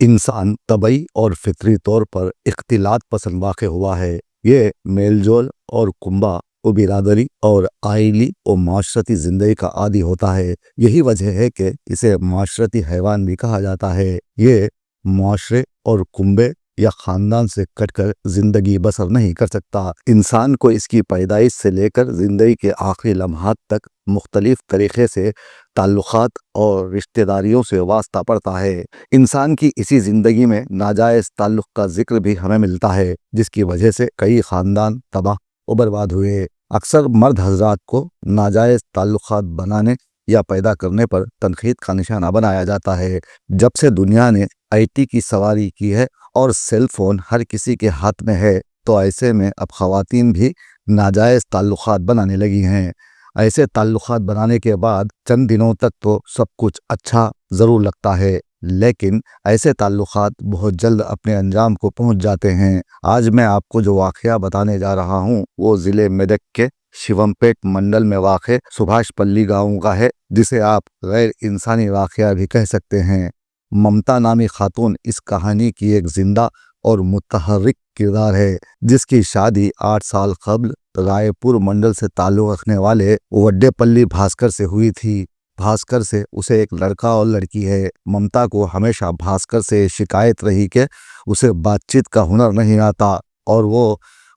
इंसान तबई और फितरी तौर पर इख्तिलात पसंद वाक़ हुआ है। ये मेल जोल और कुंबा व बिरादरी और आइली और माशरती ज़िंदगी का आदी होता है। यही वजह है कि इसे माशरती हैवान भी कहा जाता है। ये माशरे और कुंबे या ख़ानदान से कटकर ज़िंदगी बसर नहीं कर सकता। इंसान को इसकी पैदाइश से लेकर ज़िंदगी के आखिरी लम्हात तक मुख्तलिफ तरीक़े से ताल्लुक़ात और रिश्तेदारियों से वास्ता पड़ता है। इंसान की इसी ज़िंदगी में नाजायज़ ताल्लुक़ का ज़िक्र भी हमें मिलता है, जिसकी वजह से कई ख़ानदान तबाह और बर्बाद हुए। अक्सर मर्द हज़रात को नाजायज़ ताल्लुक़ात बनाने या पैदा करने पर तनक़ीद का निशाना बनाया जाता है। जब से दुनिया ने IT की सवारी की है और सेल फ़ोन हर किसी के हाथ में है, तो ऐसे में अब ख़वातीन भी नाजायज़ ताल्लुक़ात बनाने लगी हैं। ऐसे ताल्लुक़ात बनाने के बाद चंद दिनों तक तो सब कुछ अच्छा ज़रूर लगता है, लेकिन ऐसे ताल्लुक़ात बहुत जल्द अपने अंजाम को पहुंच जाते हैं। आज मैं आपको जो वाक़या बताने जा रहा हूं, वो ज़िले मेदक के शिवमपेट मंडल में वाक़े सुभाष पल्ली गाँव का है, जिसे आप गैर इंसानी वाक़या भी कह सकते हैं। ममता नामी खातून इस कहानी की एक जिंदा और मुतहर्रिक किरदार है, जिसकी शादी 8 साल कबल रायपुर मंडल से ताल्लुक़ रखने वाले वड्डेपल्ली भास्कर से हुई थी। भास्कर से उसे एक लड़का और लड़की है। ममता को हमेशा भास्कर से शिकायत रही कि उसे बातचीत का हुनर नहीं आता और वो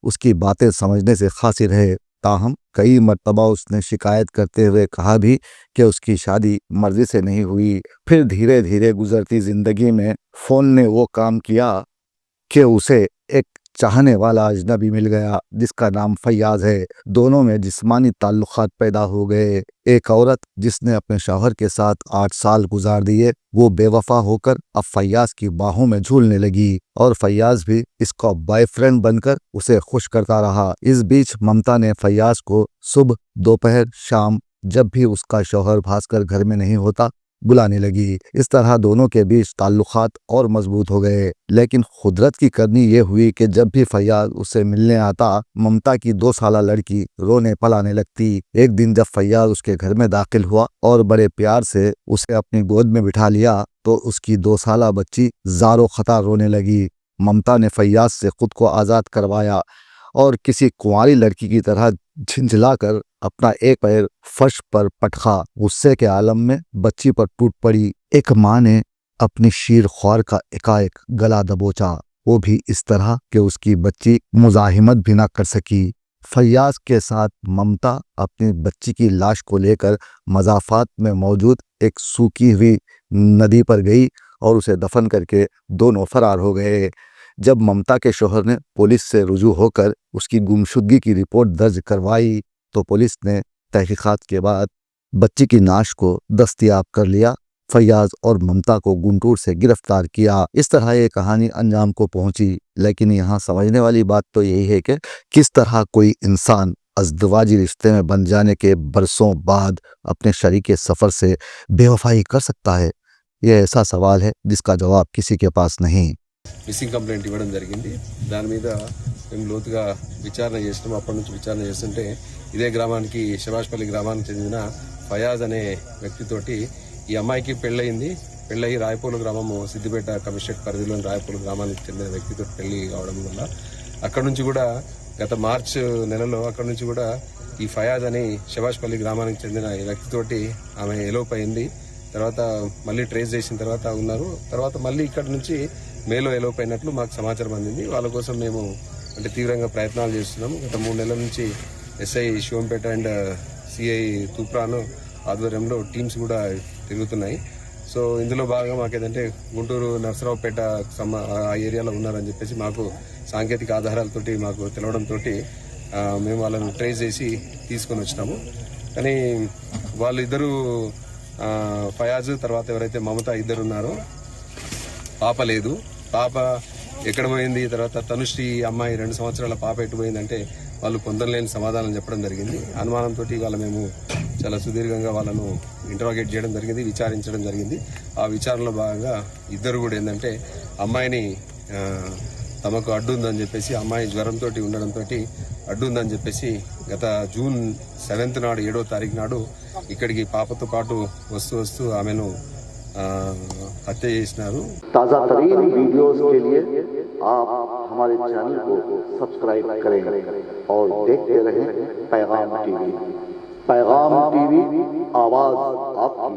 उसकी बातें समझने से कासिर है। ताहम कई मर्तबा उसने शिकायत करते हुए कहा भी कि उसकी शादी मर्जी से नहीं हुई। फिर धीरे धीरे गुजरती ज़िंदगी में फ़ोन ने वो काम किया कि उसे एक चाहने वाला अजनबी मिल गया, जिसका नाम फैयाज़ है। दोनों में जिस्मानी ताल्लुक़ात पैदा हो गए। एक औरत जिसने अपने शौहर के साथ 8 साल गुजार दिए, वो बेवफा होकर अब फैयाज़ की बाहों में झूलने लगी और फैयाज़ भी इसका बॉयफ्रेंड बनकर उसे खुश करता रहा। इस बीच ममता ने फैयाज़ को सुबह, दोपहर, शाम जब भी उसका शौहर भास्कर घर में नहीं होता बुलाने लगी। इस तरह दोनों के बीच ताल्लुक़ात और मजबूत हो गए। लेकिन खुदरत की करनी ये हुई कि जब भी फैयाज़ उससे मिलने आता, ममता की 2 साला लड़की रोने पलाने लगती। एक दिन जब फैयाज़ उसके घर में दाखिल हुआ और बड़े प्यार से उसे अपनी गोद में बिठा लिया, तो उसकी 2 साला बच्ची ज़ारो ख़तार रोने लगी। ममता ने फैयाज़ से खुद को आज़ाद करवाया और किसी कुंवारी लड़की की तरह झिंझलाकर अपना एक पैर फर्श पर पटका। गुस्से के आलम में बच्ची पर टूट पड़ी। एक माँ ने अपनी शीर ख्वार का एकाएक गला दबोचा, वो भी इस तरह कि उसकी बच्ची मुज़ाहिमत भी ना कर सकी। फैयाज़ के साथ ममता अपनी बच्ची की लाश को लेकर मज़ाफ़ात में मौजूद एक सूखी हुई नदी पर गई और उसे दफन करके दोनों फरार हो गए। जब ममता के शौहर ने पुलिस से रुजू होकर उसकी गुमशुदगी की रिपोर्ट दर्ज करवाई, तो पुलिस ने तहकीकात के बाद बच्ची की नाश को दस्तयाब कर लिया। फैयाज़ और ममता को गुंटूर से गिरफ्तार किया। इस तरह ये कहानी अंजाम को पहुंची। लेकिन यहाँ समझने वाली बात तो यही है कि किस तरह कोई इंसान अज़दवाजी रिश्ते में बन जाने के बरसों बाद अपने शरीके सफ़र से बेवफाई कर सकता है। यह ऐसा सवाल है जिसका जवाब किसी के पास नहीं। మిస్సింగ్ కంప్లైంట్ ఇవ్వడం జరిగింది. దాని మీద మేము లోతుగా విచారణ చేసినాం. అప్పటి నుంచి విచారణ చేస్తుంటే ఇదే గ్రామానికి, శభాష్పల్లి గ్రామానికి చెందిన ఫయాజ్ అనే వ్యక్తితోటి ఈ అమ్మాయికి పెళ్ళయింది. పెళ్ళయి రాయపూలు గ్రామము, సిద్దిపేట కమిషనరేట్ పరిధిలోని రాయపూలు గ్రామానికి చెందిన వ్యక్తితో పెళ్లి కావడం వల్ల అక్కడ నుంచి కూడా గత మార్చ్ నెలలో అక్కడ నుంచి కూడా ఈ ఫయాజ్ అని శభాష్పల్లి గ్రామానికి చెందిన ఈ వ్యక్తితోటి ఆమె ఎలోప్ అయింది. తర్వాత మళ్ళీ ట్రేస్ చేసిన తర్వాత ఉన్నారు. తర్వాత మళ్ళీ ఇక్కడ నుంచి మేలో ఎలోప్ అయినట్లు మాకు సమాచారం అందింది. వాళ్ళ కోసం మేము అంటే తీవ్రంగా ప్రయత్నాలు చేస్తున్నాము. గత 3 నెలల నుంచి SI Shivampet and CI Toopran ఆధ్వర్యంలో టీమ్స్ కూడా తిరుగుతున్నాయి. సో ఇందులో భాగంగా మాకేంటంటే గుంటూరు నర్సరావుపేట ఆ ఏరియాలో ఉన్నారని చెప్పేసి మాకు సాంకేతిక ఆధారాలతోటి మాకు తెలవడంతో మేము వాళ్ళని ట్రేస్ చేసి తీసుకొని వచ్చినాము. కానీ వాళ్ళిద్దరూ ఫయాజ్ తర్వాత ఎవరైతే మమత ఇద్దరు ఉన్నారో, పాప లేదు. పాప ఎక్కడ పోయింది, తర్వాత తనుశ్రీ అమ్మాయి 2 సంవత్సరాల పాప ఎటు పోయిందంటే వాళ్ళు పొందలేని సమాధానం చెప్పడం జరిగింది. అనుమానంతో ఇవాళ మేము చాలా సుదీర్ఘంగా వాళ్ళను ఇంటరాగేట్ చేయడం జరిగింది, విచారించడం జరిగింది. ఆ విచారణలో భాగంగా ఇద్దరు కూడా ఏంటంటే అమ్మాయిని తమకు అడ్డుందని చెప్పేసి, అమ్మాయి జ్వరంతో ఉండడంతో అడ్డుందని చెప్పేసి గత జూన్ 7th నాడు, 7వ తారీఖు నాడు ఇక్కడికి పాపతో పాటు వస్తూ ఆమెను హత్య చేసినారు. ताज़ा तरीन वीडियोस के लिए आप हमारे चैनल को सब्सक्राइब करें और देखते रहें पैगाम टीवी। पैगाम टीवी, आवाज़ आपकी,